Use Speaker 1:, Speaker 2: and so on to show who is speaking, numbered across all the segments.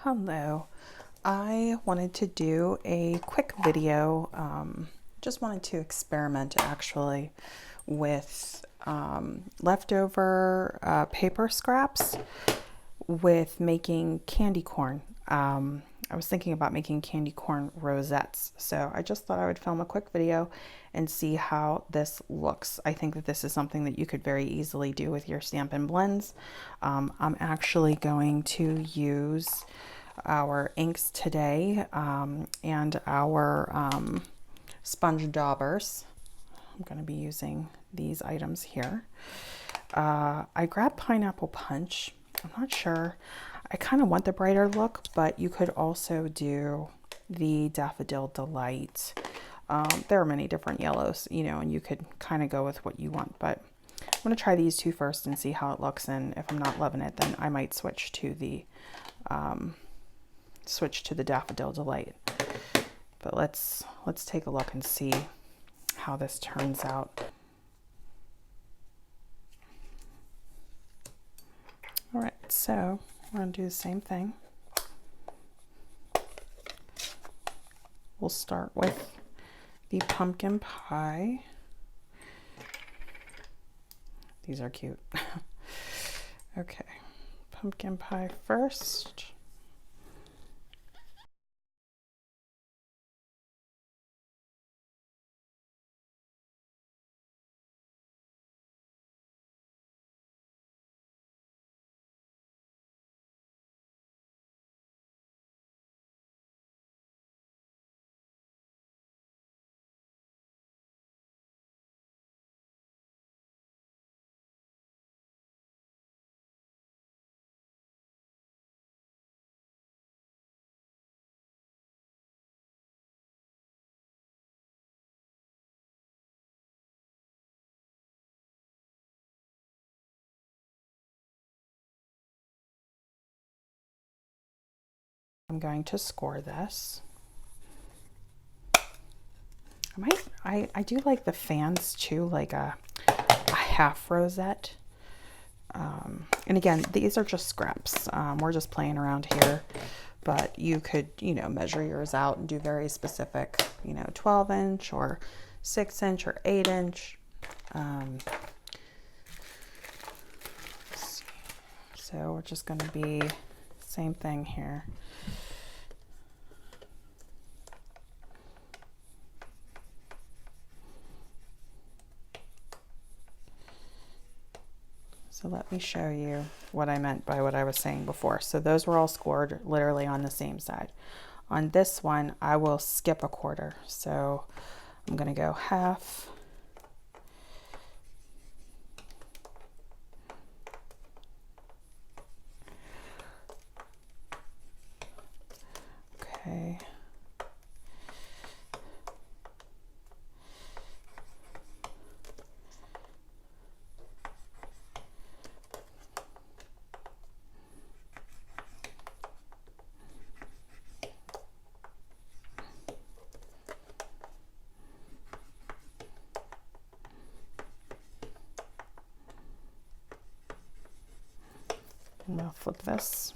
Speaker 1: Hello. I wanted to do a quick video, just wanted to experiment actually with leftover paper scraps with making candy corn. I was thinking about making candy corn rosettes, so I just thought I would film a quick video and see how this looks. I think that this is something that you could very easily do with your Stampin' Blends. I'm actually going to use our inks today and our sponge daubers. I'm going to be using these items here. I grabbed Pineapple Punch. I'm not sure. I kind of want the brighter look, but you could also do the Daffodil Delight. There are many different yellows, you know, and you could kind of go with what you want, but I'm going to try these two first and see how it looks, and if I'm not loving it, then I might switch to the Daffodil Delight. But let's take a look and see how this turns out. All right, so we're going to do the same thing. We'll start with the pumpkin pie. These are cute. Okay, pumpkin pie first. I'm going to score this. I do like the fans too, like a half rosette. And again, these are just scraps. We're just playing around here, but you could, you know, measure yours out and do very specific, you know, 12-inch or 6-inch or 8-inch. So we're just going to be same thing here. So let me show you what I meant by what I was saying before. So those were all scored literally on the same side. On this one, I will skip a quarter. So I'm going to go half. Okay. I'm going to flip this.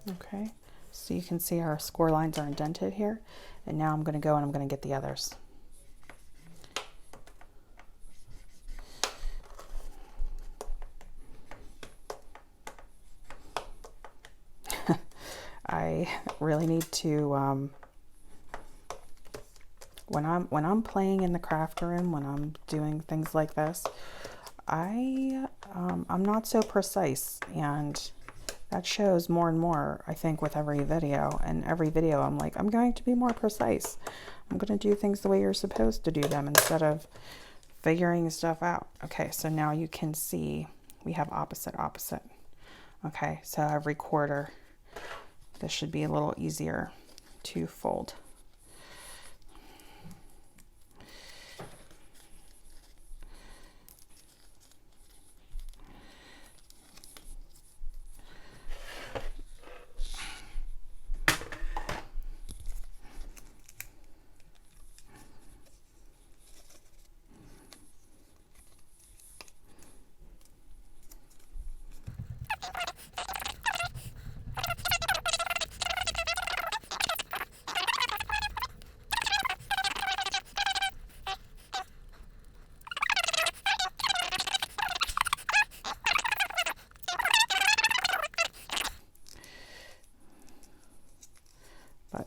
Speaker 1: Okay, so you can see our score lines are indented here. And now I'm going to go and I'm going to get the others. I really need to, when I'm playing in the craft room, when I'm doing things like this, I'm not so precise, and that shows more and more, I think, with every video. And every video I'm like, I'm going to be more precise. I'm going to do things the way you're supposed to do them instead of figuring stuff out. Okay, so now you can see we have opposite. Okay, so every quarter, this should be a little easier to fold.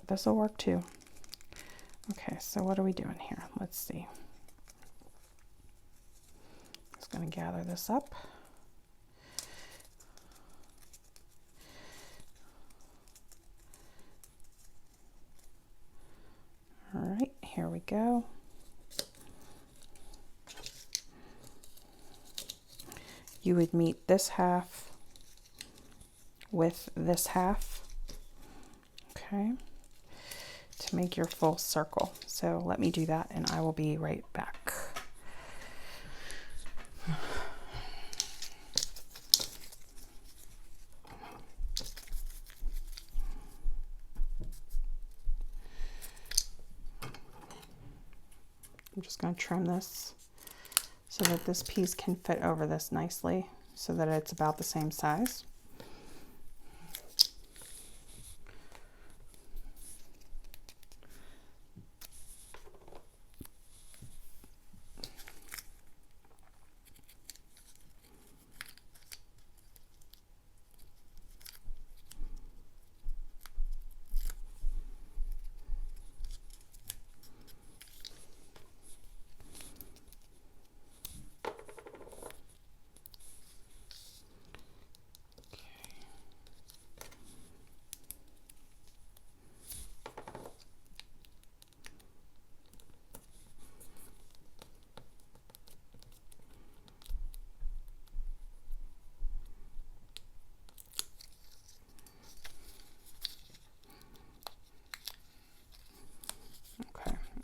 Speaker 1: this will work too. Okay, so what are we doing here? Let's see. Just going to gather this up. All right, here we go. You would meet this half with this half, okay, to make your full circle. So let me do that and I will be right back. I'm just going to trim this so that this piece can fit over this nicely so that it's about the same size.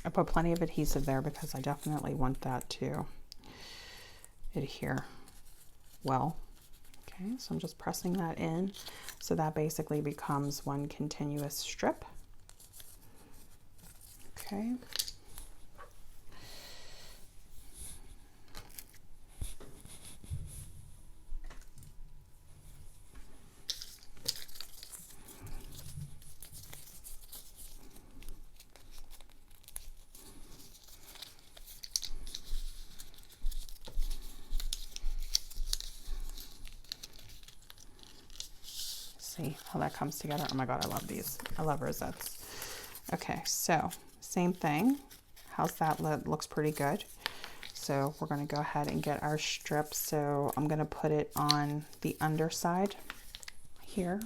Speaker 1: I put plenty of adhesive there because I definitely want that to adhere well. Okay, so I'm just pressing that in so that basically becomes one continuous strip. Okay. See how that comes together. Oh my God, I love these. I love rosettes. Okay, so same thing. How's that? Looks pretty good. So we're going to go ahead and get our strip. So I'm going to put it on the underside here.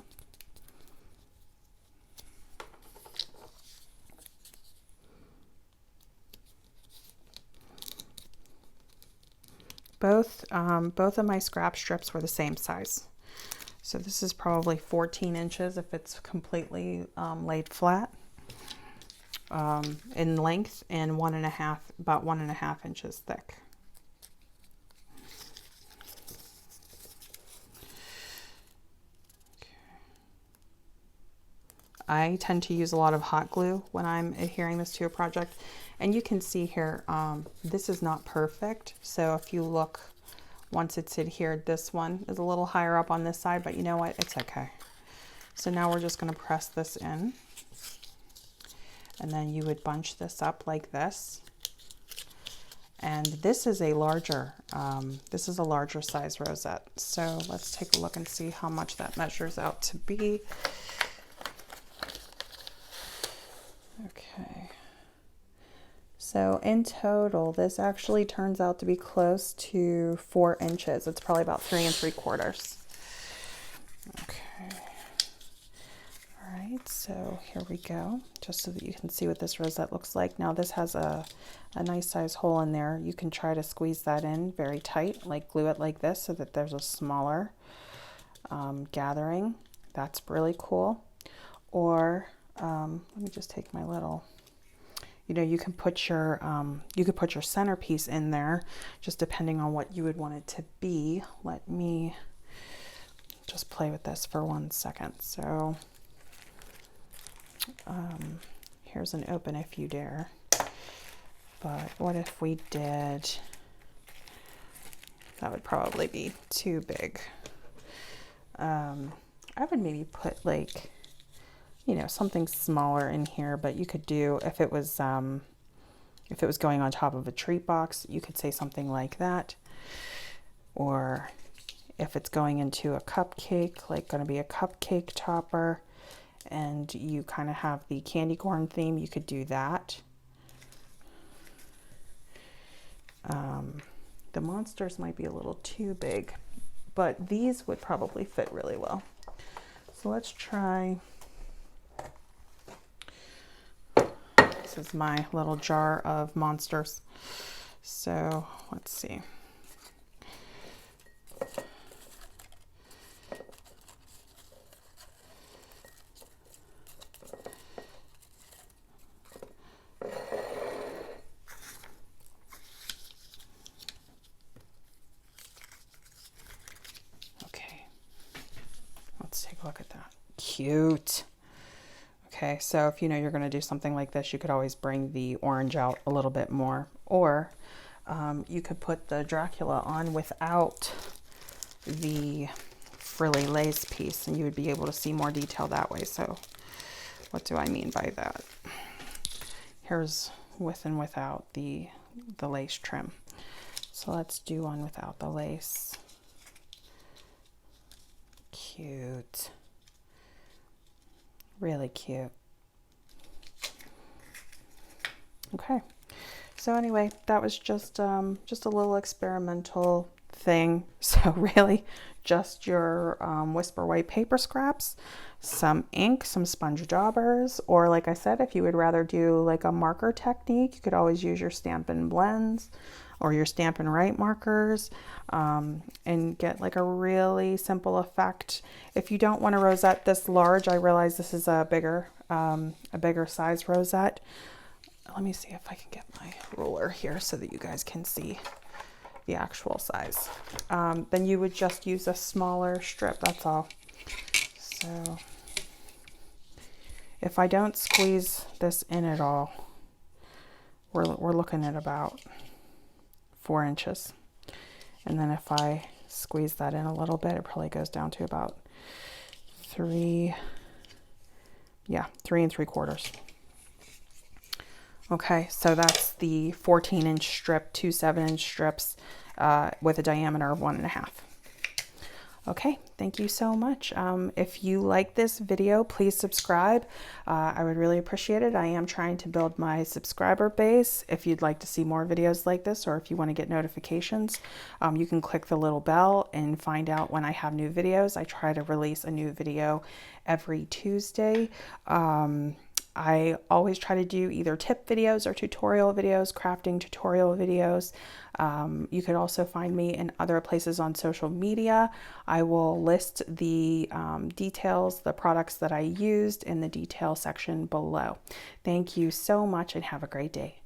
Speaker 1: Both of my scrap strips were the same size. So this is probably 14 inches if it's completely laid flat in length, and about 1.5 inches thick. Okay. I tend to use a lot of hot glue when I'm adhering this to a project, and you can see here this is not perfect. So if you look, once it's adhered, this one is a little higher up on this side, but you know what? It's okay. So now we're just going to press this in, and then you would bunch this up like this. And this is a larger size rosette. So let's take a look and see how much that measures out to be. Okay. So in total, this actually turns out to be close to 4 inches. It's probably about 3 3/4. Okay. All right, so here we go, just so that you can see what this rosette looks like. Now this has a nice size hole in there. You can try to squeeze that in very tight, like glue it like this so that there's a smaller gathering. That's really cool. Or let me just take my little, you know, you can put your centerpiece in there, just depending on what you would want it to be. Let me just play with this for 1 second. So here's an open if you dare. But what if we did, that would probably be too big. I would maybe put like, you know, something smaller in here, but you could do, if it was going on top of a treat box, you could say something like that. Or if it's going into a cupcake, like going to be a cupcake topper, and you kind of have the candy corn theme, you could do that. The monsters might be a little too big, but these would probably fit really well. So let's try. This is my little jar of monsters. So let's see. Let's take a look at that. Cute. Okay, so if you know you're going to do something like this, you could always bring the orange out a little bit more, or you could put the Dracula on without the frilly lace piece, and you would be able to see more detail that way. So what do I mean by that? Here's with and without the lace trim. So let's do one without the lace. Cute. Really cute. Okay. So anyway, that was just a little experimental thing. So really just your Whisper White paper scraps, some ink, some sponge daubers, or like I said, if you would rather do like a marker technique, you could always use your Stampin' Blends or your Stampin' Write markers, and get like a really simple effect. If you don't want a rosette this large, I realize this is a bigger size rosette. Let me see if I can get my ruler here so that you guys can see the actual size. Then you would just use a smaller strip, that's all. So if I don't squeeze this in at all, we're looking at about 4 inches. And then if I squeeze that in a little bit, it probably goes down to about 3 3¾ Okay, so that's the 14-inch strip, 2 7-inch strips with a diameter of 1.5. Okay, thank you so much. If you like this video, please subscribe. I would really appreciate it. I am trying to build my subscriber base. If you'd like to see more videos like this, or if you want to get notifications, you can click the little bell and find out when I have new videos. I try to release a new video every Tuesday. I always try to do either tip videos or tutorial videos, crafting tutorial videos. You could also find me in other places on social media. I will list the details, the products that I used in the detail section below. Thank you so much and have a great day.